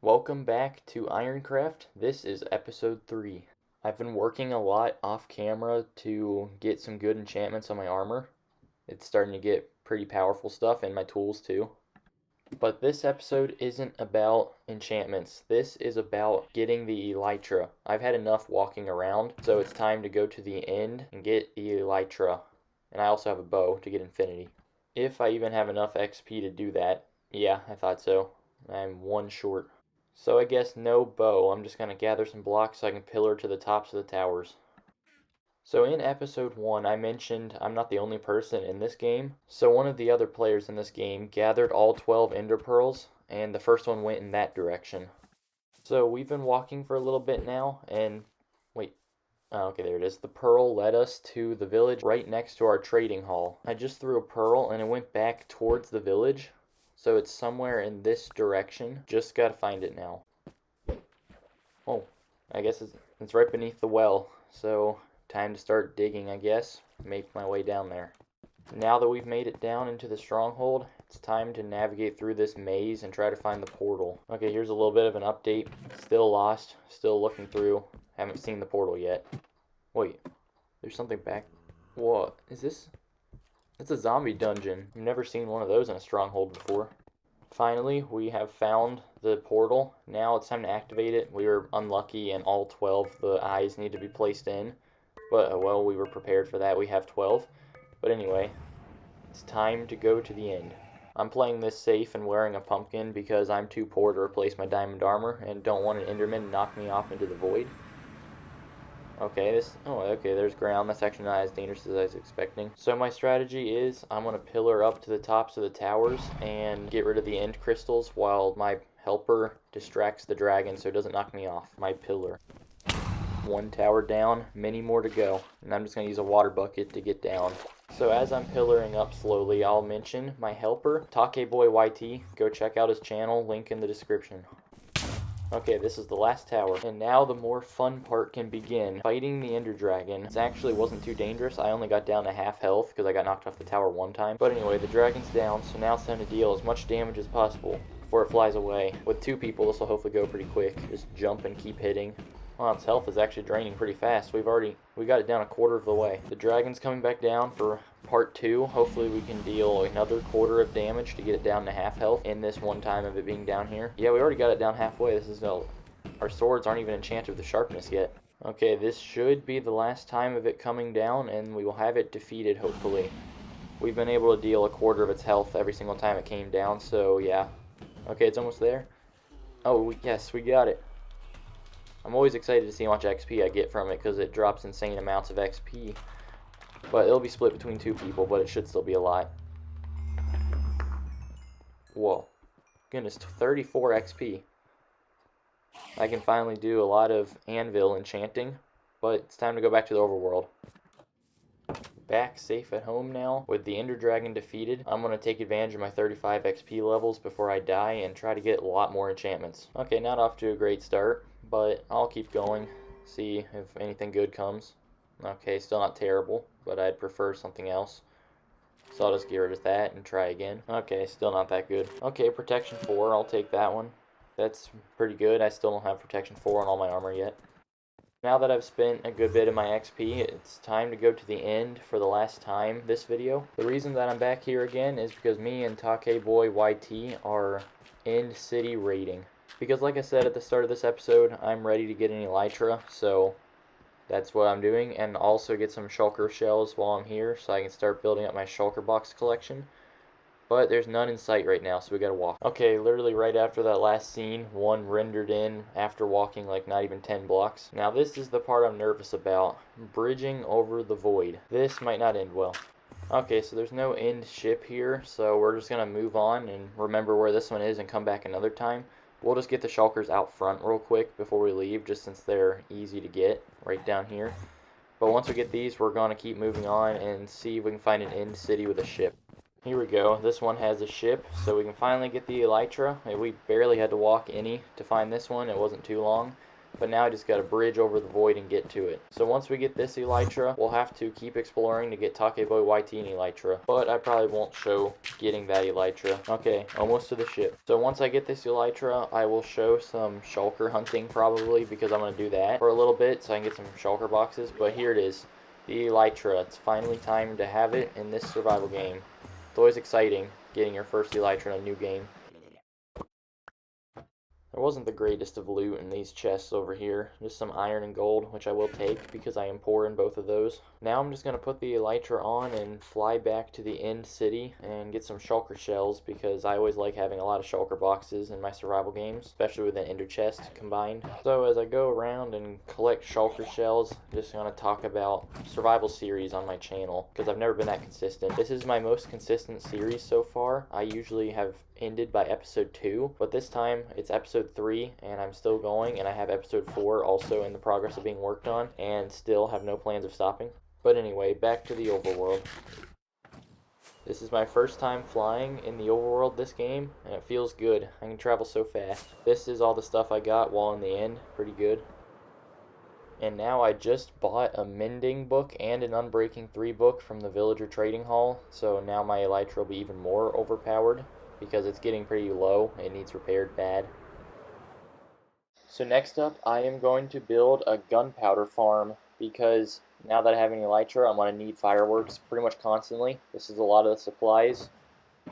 Welcome back to IronCraft. This is episode 3. I've been working a lot off camera to get some good enchantments on my armor. It's starting to get pretty powerful stuff and my tools too. But this episode isn't about enchantments. This is about getting the Elytra. I've had enough walking around, so it's time to go to the end and get the Elytra. And I also have a bow to get infinity. If I even have enough XP to do that. Yeah, I thought so. I'm one short. So I guess no bow. I'm just going to gather some blocks so I can pillar to the tops of the towers. So in episode 1, I mentioned I'm not the only person in this game. So one of the other players in this game gathered all 12 ender pearls, and the first one went in that direction. So we've been walking for a little bit now, and wait. Oh, okay, there it is. The pearl led us to the village right next to our trading hall. I just threw a pearl and it went back towards the village. So it's somewhere in this direction. Just gotta find it now. Oh, I guess it's right beneath the well. So time to start digging, I guess. Make my way down there. Now that we've made it down into the stronghold, it's time to navigate through this maze and try to find the portal. Okay, here's a little bit of an update. Still lost, still looking through. Haven't seen the portal yet. Wait, there's something back. What is this? It's a zombie dungeon. I've never seen one of those in a stronghold before. Finally, we have found the portal. Now it's time to activate it. We were unlucky and all 12 the eyes need to be placed in. But, well, we were prepared for that. We have 12. But anyway, it's time to go to the end. I'm playing this safe and wearing a pumpkin because I'm too poor to replace my diamond armor and don't want an enderman to knock me off into the void. Okay, okay, there's ground. That's actually not as dangerous as I was expecting. So my strategy is I'm going to pillar up to the tops of the towers and get rid of the end crystals while my helper distracts the dragon so it doesn't knock me off. My pillar. One tower down, many more to go. And I'm just going to use a water bucket to get down. So as I'm pillaring up slowly, I'll mention my helper, TOTK Boi YT. Go check out his channel, link in the description. Okay, this is the last tower, and now the more fun part can begin. Fighting the ender dragon. It actually wasn't too dangerous. I only got down to half health because I got knocked off the tower one time. But anyway, the dragon's down, so now it's time to deal as much damage as possible before it flies away. With 2 people, this will hopefully go pretty quick. Just jump and keep hitting. Well, its health is actually draining pretty fast. We got it down a quarter of the way. The dragon's coming back down for part 2. Hopefully we can deal another quarter of damage to get it down to half health in this one time of it being down here. Yeah, we already got it down halfway. Our swords aren't even enchanted with the sharpness yet. Okay, this should be the last time of it coming down, and we will have it defeated, hopefully. We've been able to deal a quarter of its health every single time it came down, so yeah. Okay, it's almost there. Oh, yes, we got it. I'm always excited to see how much XP I get from it because it drops insane amounts of XP. But it'll be split between 2 people, but it should still be a lot. Whoa. Goodness, 34 XP. I can finally do a lot of anvil enchanting, but it's time to go back to the overworld. Back safe at home now. With the ender dragon defeated, I'm going to take advantage of my 35 XP levels before I die and try to get a lot more enchantments. Okay, not off to a great start, but I'll keep going, see if anything good comes. Okay, still not terrible, but I'd prefer something else. So I'll just get rid of that and try again. Okay, still not that good. Okay, protection 4, I'll take that one. That's pretty good. I still don't have protection 4 on all my armor yet. Now that I've spent a good bit of my XP, it's time to go to the end for the last time this video. The reason that I'm back here again is because me and TOTK Boi YT are end city raiding. Because like I said at the start of this episode, I'm ready to get an Elytra, so that's what I'm doing. And also get some shulker shells while I'm here so I can start building up my shulker box collection. But there's none in sight right now, so we gotta walk. Okay, literally right after that last scene, one rendered in after walking like not even 10 blocks. Now this is the part I'm nervous about. Bridging over the void. This might not end well. Okay, so there's no end ship here, so we're just gonna move on and remember where this one is and come back another time. We'll just get the shulkers out front real quick before we leave, just since they're easy to get right down here. But once we get these, we're gonna keep moving on and see if we can find an end city with a ship. Here we go. This one has a ship, so we can finally get the Elytra. We barely had to walk any to find this one. It wasn't too long. But now I just got to bridge over the void and get to it. So once we get this Elytra, we'll have to keep exploring to get TOTK Boi YT and Elytra. But I probably won't show getting that Elytra. Okay, almost to the ship. So once I get this Elytra, I will show some shulker hunting probably, because I'm going to do that for a little bit so I can get some shulker boxes. But here it is, the Elytra. It's finally time to have it in this survival game. It's always exciting getting your first Elytra in a new game. There wasn't the greatest of loot in these chests over here, just some iron and gold, which I will take because I am poor in both of those. Now I'm just going to put the Elytra on and fly back to the end city and get some shulker shells, because I always like having a lot of shulker boxes in my survival games, especially with an ender chest combined. So as I go around and collect shulker shells, I'm just going to talk about survival series on my channel, because I've never been that consistent. This is my most consistent series so far. I usually have ended by episode 2, but this time it's episode 3 and I'm still going, and I have episode 4 also in the progress of being worked on, and still have no plans of stopping. But anyway, back to the overworld. This is my first time flying in the overworld this game, and it feels good. I can travel so fast. This is all the stuff I got while in the end. Pretty good. And now I just bought a mending book and an unbreaking 3 book from the villager trading hall, so now my Elytra will be even more overpowered, because it's getting pretty low. It needs repaired bad. So next up, I am going to build a gunpowder farm, because now that I have an Elytra, I'm going to need fireworks pretty much constantly. This is a lot of the supplies.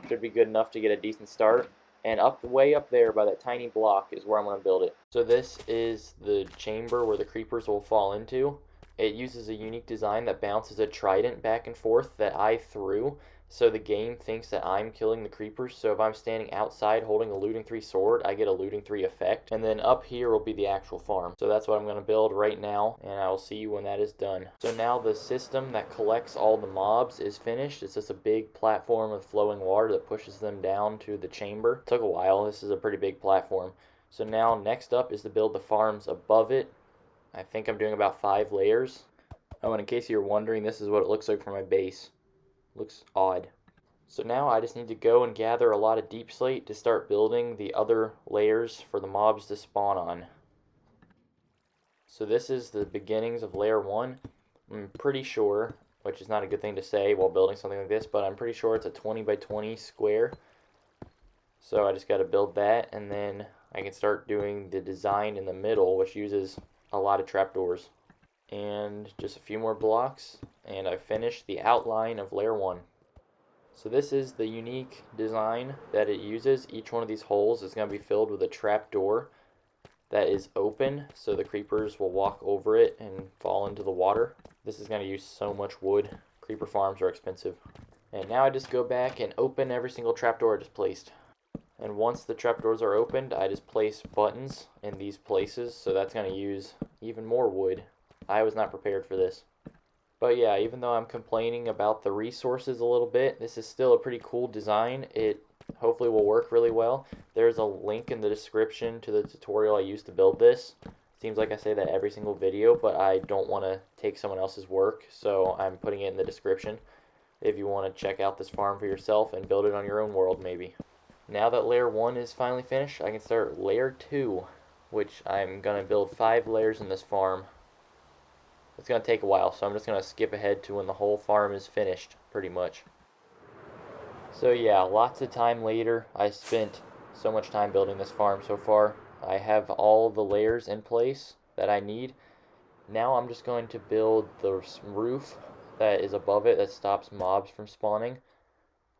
Should be good enough to get a decent start. And way up there by that tiny block is where I'm going to build it. So this is the chamber where the creepers will fall into. It uses a unique design that bounces a trident back and forth that I threw, so the game thinks that I'm killing the creepers. So if I'm standing outside holding a looting 3 sword, I get a looting 3 effect. And then up here will be the actual farm. So that's what I'm going to build right now, and I will see you when that is done. So now the system that collects all the mobs is finished. It's just a big platform with flowing water that pushes them down to the chamber. It took a while. This is a pretty big platform. So now next up is to build the farms above it. I think I'm doing about 5 layers. Oh, and in case you're wondering, this is what it looks like for my base. Looks odd. So now I just need to go and gather a lot of deep slate to start building the other layers for the mobs to spawn on. So this is the beginnings of layer 1. I'm pretty sure, which is not a good thing to say while building something like this, but I'm pretty sure it's a 20 by 20 square. So I just got to build that, and then I can start doing the design in the middle, which uses a lot of trapdoors. And just a few more blocks, and I've finished the outline of layer 1. So this is the unique design that it uses. Each one of these holes is going to be filled with a trapdoor that is open, so the creepers will walk over it and fall into the water. This is going to use so much wood. Creeper farms are expensive. And now I just go back and open every single trapdoor I just placed. And once the trapdoors are opened, I just place buttons in these places, so that's going to use even more wood. I was not prepared for this. But yeah, even though I'm complaining about the resources a little bit, this is still a pretty cool design. It hopefully will work really well. There's a link in the description to the tutorial I used to build this. Seems like I say that every single video, but I don't want to take someone else's work, so I'm putting it in the description if you want to check out this farm for yourself and build it on your own world maybe. Now that layer 1 is finally finished, I can start layer 2, which I'm going to build 5 layers in this farm. It's going to take a while, so I'm just going to skip ahead to when the whole farm is finished, pretty much. So yeah, lots of time later. I spent so much time building this farm so far. I have all the layers in place that I need. Now I'm just going to build the roof that is above it that stops mobs from spawning.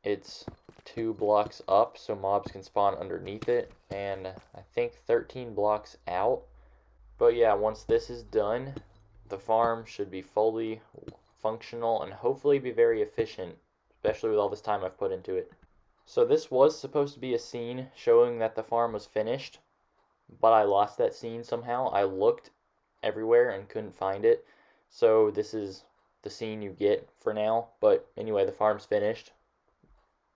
It's 2 blocks up, so mobs can spawn underneath it, and I think 13 blocks out. But yeah, once this is done, the farm should be fully functional and hopefully be very efficient, especially with all this time I've put into it. So this was supposed to be a scene showing that the farm was finished, but I lost that scene somehow. I looked everywhere and couldn't find it. So this is the scene you get for now. But anyway, the farm's finished.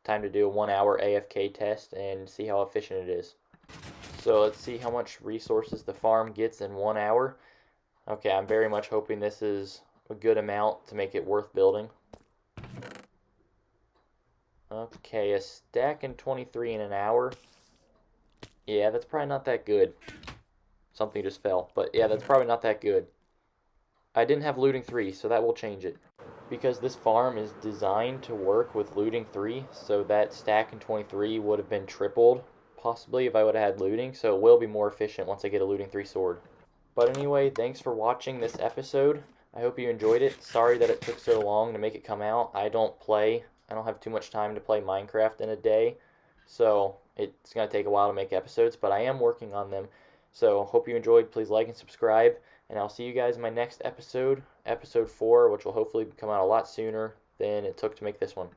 Time to do a 1-hour AFK test and see how efficient it is. So let's see how much resources the farm gets in 1 hour. Okay, I'm very much hoping this is a good amount to make it worth building. Okay, a stack and 23 in an hour. Yeah, that's probably not that good. Something just fell. But yeah, that's probably not that good. I didn't have looting 3, so that will change it. Because this farm is designed to work with looting 3, so that stack in 23 would have been tripled, possibly, if I would have had looting, so it will be more efficient once I get a looting 3 sword. But anyway, thanks for watching this episode. I hope you enjoyed it. Sorry that it took so long to make it come out. I don't have too much time to play Minecraft in a day, so it's going to take a while to make episodes, but I am working on them. So hope you enjoyed. Please like and subscribe, and I'll see you guys in my next episode, episode 4, which will hopefully come out a lot sooner than it took to make this one.